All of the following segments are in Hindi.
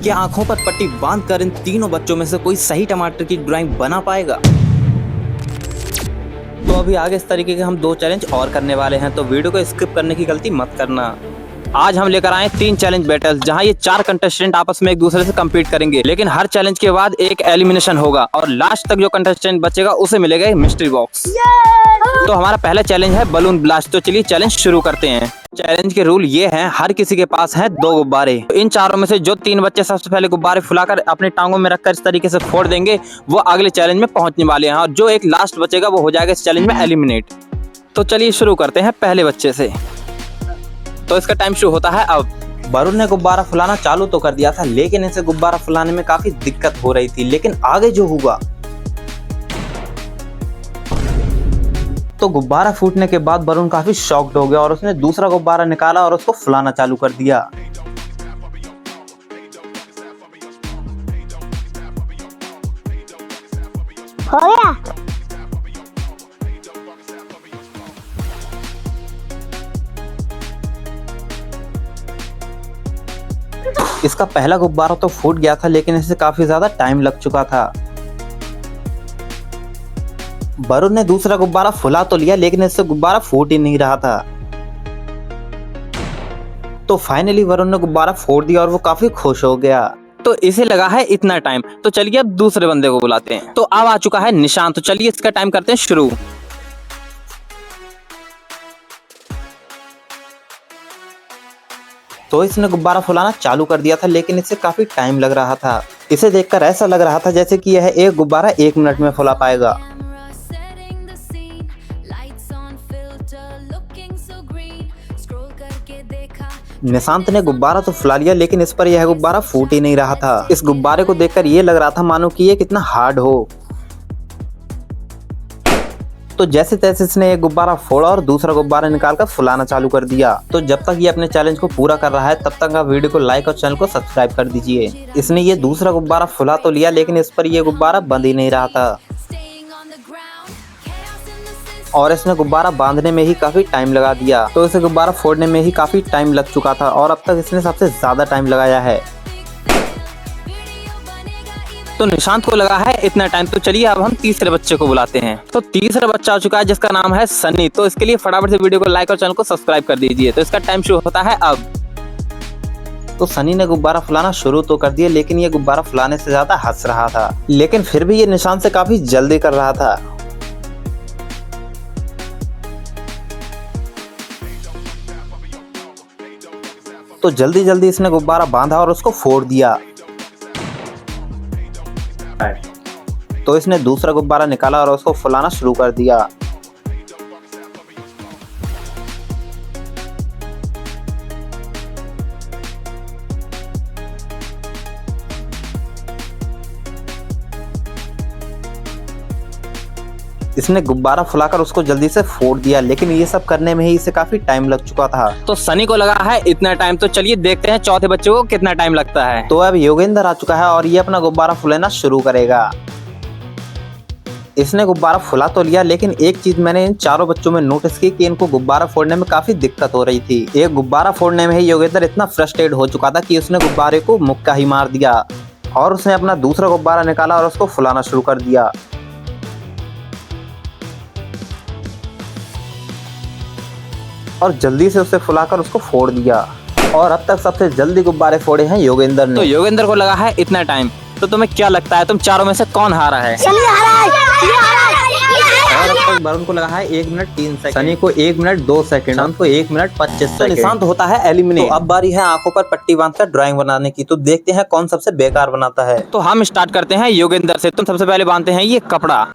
क्या आंखों पर पट्टी बांधकर इन तीनों बच्चों में से कोई सही टमाटर की ड्राइंग बना पाएगा? तो अभी आगे इस तरीके के हम 2 चैलेंज और करने वाले हैं, तो वीडियो को स्किप करने की गलती मत करना। आज हम लेकर आए 3 चैलेंज बैटल्स, जहां ये 4 कंटेस्टेंट आपस में एक दूसरे से कम्पीट करेंगे, लेकिन हर चैलेंज के बाद एक एलिमिनेशन होगा और लास्ट तक जो कंटेस्टेंट बचेगा उसे मिलेगा एक मिस्ट्री बॉक्स। तो हमारा पहला चैलेंज है बलून ब्लास्ट। तो चलिए चैलेंज शुरू करते हैं। चैलेंज के रूल ये हैं, हर किसी के पास है 2 गुब्बारे। तो इन चारों में से जो 3 बच्चे सबसे पहले गुब्बारे फुलाकर अपने टांगों में रखकर इस तरीके से फोड़ देंगे, वो अगले चैलेंज में पहुंचने वाले हैं, और जो एक लास्ट बचेगा वो हो जाएगा इस चैलेंज में एलिमिनेट। तो चलिए शुरू करते हैं पहले बच्चे से। तो इसका टाइम शुरू होता है अब। वरुण ने गुब्बारा फुलाना चालू तो कर दिया था, लेकिन इसे गुब्बारा फुलाने में काफी दिक्कत हो रही थी। लेकिन आगे जो हुआ, तो गुब्बारा फूटने के बाद वरुण काफी शॉक्ड हो गया और उसने दूसरा गुब्बारा निकाला और उसको फुलाना चालू कर दिया। हो गया। इसका पहला गुब्बारा तो फूट गया था, लेकिन इसे काफी ज्यादा टाइम लग चुका था। वरुण ने दूसरा गुब्बारा फुला तो लिया, लेकिन इससे गुब्बारा फूट ही नहीं रहा था। तो फाइनली वरुण ने गुब्बारा फोड़ दिया और वो काफी खुश हो गया। तो इसे लगा है इतना टाइम। तो चलिए अब दूसरे बंदे को बुलाते हैं। तो अब आ चुका है निशांत। तो चलिए इसका टाइम करते हैं शुरू। तो इसने गुब्बारा फुलाना चालू कर दिया था, लेकिन इसे काफी टाइम लग रहा था। इसे देखकर ऐसा लग रहा था जैसे कि यह एक गुब्बारा 1 मिनट में फुला पाएगा। निशांत ने गुब्बारा तो फुला लिया, लेकिन इस पर यह गुब्बारा फूट ही नहीं रहा था। इस गुब्बारे को देखकर ये लग रहा था मानो कि ये कितना हार्ड हो। तो जैसे तैसे इसने एक गुब्बारा फोड़ा और दूसरा गुब्बारा निकालकर फुलाना चालू कर दिया। तो जब तक ये अपने चैलेंज को पूरा कर रहा है, तब तक आप वीडियो को लाइक और चैनल को सब्सक्राइब कर दीजिए। इसने ये दूसरा गुब्बारा फुला तो लिया, लेकिन इस पर ये गुब्बारा बंद ही नहीं रहा था और इसने गुब्बारा बांधने में ही काफी टाइम लगा दिया। तो इसे गुब्बारा फोड़ने में ही काफी टाइम लग चुका था और अब तक इसने सबसे ज्यादा टाइम लगाया है। तो निशांत को लगा है इतना टाइम। तो चलिए अब हम तीसरे बच्चे को बुलाते हैं। तो तीसरा बच्चा आ चुका है, जिसका नाम है सनी। तो इसके लिए फटाफट से वीडियो को लाइक और चैनल को सब्सक्राइब कर दीजिए। तो इसका टाइम शुरू होता है अब। तो सनी ने गुब्बारा फुलाना शुरू तो कर दिया, लेकिन ये गुब्बारा फुलाने से ज्यादा हंस रहा था। लेकिन फिर भी ये निशांत से काफी जल्दी कर रहा था। तो जल्दी जल्दी इसने गुब्बारा बांधा और उसको फोड़ दिया। तो इसने दूसरा गुब्बारा निकाला और उसको फुलाना शुरू कर दिया। इसने गुब्बारा फुलाकर उसको जल्दी से फोड़ दिया, लेकिन ये सब करने में ही इसे काफी टाइम लग चुका था। तो सनी को लगा है इतना टाइम। तो चलिए देखते हैं चौथे बच्चे को कितना टाइम लगता है। तो अब योगेंद्र आ चुका है और ये अपना गुब्बारा फुलाना शुरू करेगा। इसने गुब्बारा फुला तो लिया, लेकिन एक चीज मैंने इन चारों बच्चों में नोटिस की कि इनको गुब्बारा फोड़ने में काफी दिक्कत हो रही थी। एक गुब्बारा फोड़ने में ही योगेंद्र इतना फ्रस्ट्रेट हो चुका था कि उसने गुब्बारे को मुक्का ही मार दिया और उसने अपना दूसरा गुब्बारा निकाला और उसको फुलाना शुरू कर दिया। और जल्दी से उसे फुलाकर उसको फोड़ दिया। और अब तक सबसे जल्दी गुब्बारे फोड़े हैं योगेंद्र ने। तो योगेंद्र को लगा है इतना टाइम। तो तुम्हें क्या लगता है, तुम चारों में से कौन हारा है? और अब तक वरुण को लगा है 1 मिनट 3 सेकंड, सनी को 1 मिनट 2 सेकंड, निशांत को 1 मिनट 25 सेकंड। तो निशांत होता है एलिमिनेट। तो अब बारी है आंखों पर पट्टी बांधकर ड्राइंग बनाने की। तो देखते हैं कौन सबसे बेकार बनाता है। तो हम स्टार्ट करते हैं योगेंद्र से। तुम सबसे पहले बांधते हैं ये कपड़ा।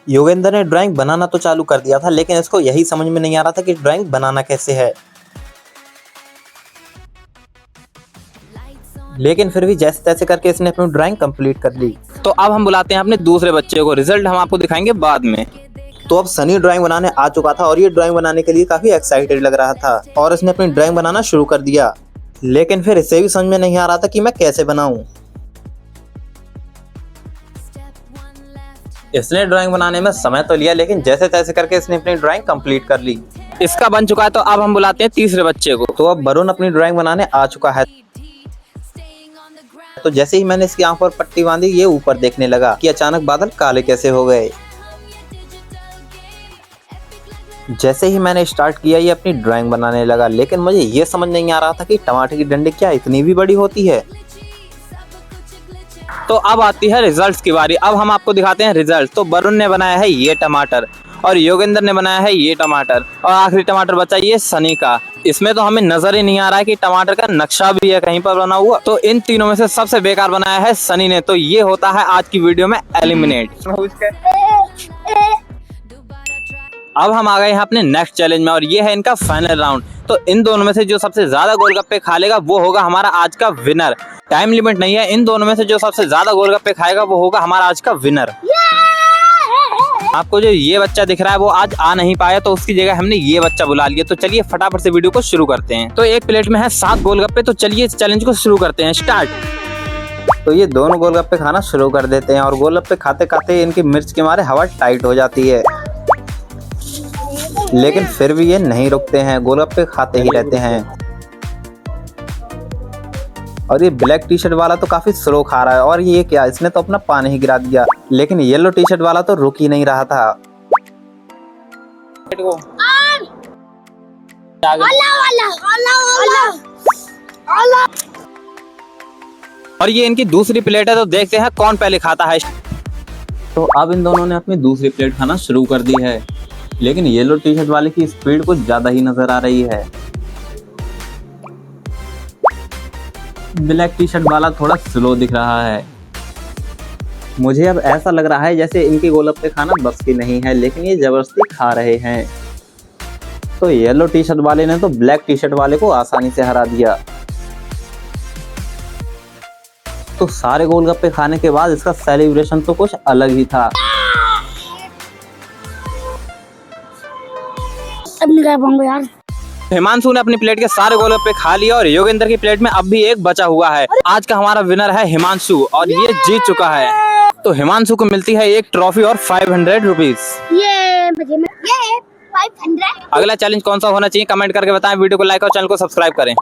योगेंद्र ने ड्राइंग बनाना तो चालू कर दिया था, लेकिन इसको यही समझ में नहीं आ रहा था कि ड्राइंग बनाना कैसे है। लेकिन फिर भी जैसे तैसे करके इसने अपनी ड्राइंग कंप्लीट कर ली। तो अब हम बुलाते हैं अपने दूसरे बच्चे को। रिजल्ट हम आपको दिखाएंगे बाद में। तो अब सनी ड्राइंग बनाने आ चुका था और ये ड्राइंग बनाने के लिए काफी एक्साइटेड लग रहा था और इसने अपनी ड्राइंग बनाना शुरू कर दिया। लेकिन फिर इसे भी समझ में नहीं आ रहा था कि मैं कैसे बनाऊं। इसने ड्राइंग बनाने में समय तो लिया, लेकिन जैसे तैसे करके इसने अपनी ड्राइंग कंप्लीट कर ली। इसका बन चुका है, तो अब हम बुलाते हैं तीसरे बच्चे को। तो अब वरुण अपनी ड्राइंग बनाने आ चुका है। तो जैसे ही मैंने इसकी आंख पर पट्टी बांधी, ये ऊपर देखने लगा कि अचानक बादल काले कैसे हो गए। जैसे ही मैंने स्टार्ट किया, ये अपनी ड्राइंग बनाने लगा, लेकिन मुझे ये समझ नहीं आ रहा था कि टमाटर की डंडी क्या इतनी भी बड़ी होती है। तो अब आती है रिजल्ट्स की बारी। अब हम आपको दिखाते हैं रिजल्ट। तो वरुण ने बनाया है ये टमाटर, और योगेंद्र ने बनाया है ये टमाटर, और आखिरी टमाटर बचा ये सनी का। इसमें तो हमें नजर ही नहीं आ रहा है कि टमाटर का नक्शा भी है कहीं पर बना हुआ। तो इन तीनों में से सबसे बेकार बनाया है सनी ने। तो ये होता है आज की वीडियो में एलिमिनेट। अब हम आ गए हैं अपने नेक्स्ट चैलेंज में, और ये है इनका फाइनल राउंड। तो इन दोनों में से जो सबसे ज्यादा गोलगप्पे खा लेगा वो होगा हमारा आज का विनर। टाइम लिमिट नहीं है, इन दोनों में से जो सबसे ज्यादा गोलगप्पे खाएगा वो होगा हमारा आज का विनर। आपको जो ये बच्चा दिख रहा है वो आज आ नहीं पाया, तो उसकी जगह हमने ये बच्चा बुला लिया। तो चलिए फटाफट से वीडियो को शुरू करते हैं। तो एक प्लेट में है 7 गोलगप्पे। तो चलिए इस चैलेंज को शुरू करते हैं। स्टार्ट। तो ये दोनों गोलगप्पे खाना शुरू कर देते हैं, और गोलगप्पे खाते खाते इनकी मिर्च के मारे हवा टाइट हो जाती है, लेकिन फिर भी ये नहीं रुकते हैं, गोलगप्पे खाते ही रहते हैं। और ये ब्लैक टी शर्ट वाला तो काफी स्लो खा रहा है, और ये क्या, इसने तो अपना पानी ही गिरा दिया। लेकिन येलो टी शर्ट वाला तो रुक ही नहीं रहा था। और ये इनकी दूसरी प्लेट है, तो देखते हैं कौन पहले खाता है। तो अब इन दोनों ने अपनी दूसरी प्लेट खाना शुरू कर दी है, लेकिन येलो टी शर्ट वाले की स्पीड कुछ ज्यादा ही नजर आ रही है। ब्लैक टी शर्ट वाला थोड़ा स्लो दिख रहा है। मुझे अब ऐसा लग रहा है जैसे इनके गोलगप्पे खाना बस की नहीं है, लेकिन ये जबरदस्ती खा रहे हैं। तो येलो टी शर्ट वाले ने तो ब्लैक टी शर्ट वाले को आसानी से हरा दिया। तो सारे गोलगप्पे खाने के बाद इसका सेलिब्रेशन तो कुछ अलग ही था। अब नहीं कर पाऊंगा यार। हिमांशु ने अपनी प्लेट के सारे गोलगप्पे खा लिए, और योगेंद्र की प्लेट में अब भी एक बचा हुआ है। आज का हमारा विनर है हिमांशु, और ये जीत चुका है। तो हिमांशु को मिलती है एक ट्रॉफी और 500 रुपीज। ये 500। अगला चैलेंज कौन सा होना चाहिए कमेंट करके बताएं। वीडियो को लाइक और चैनल को सब्सक्राइब करें।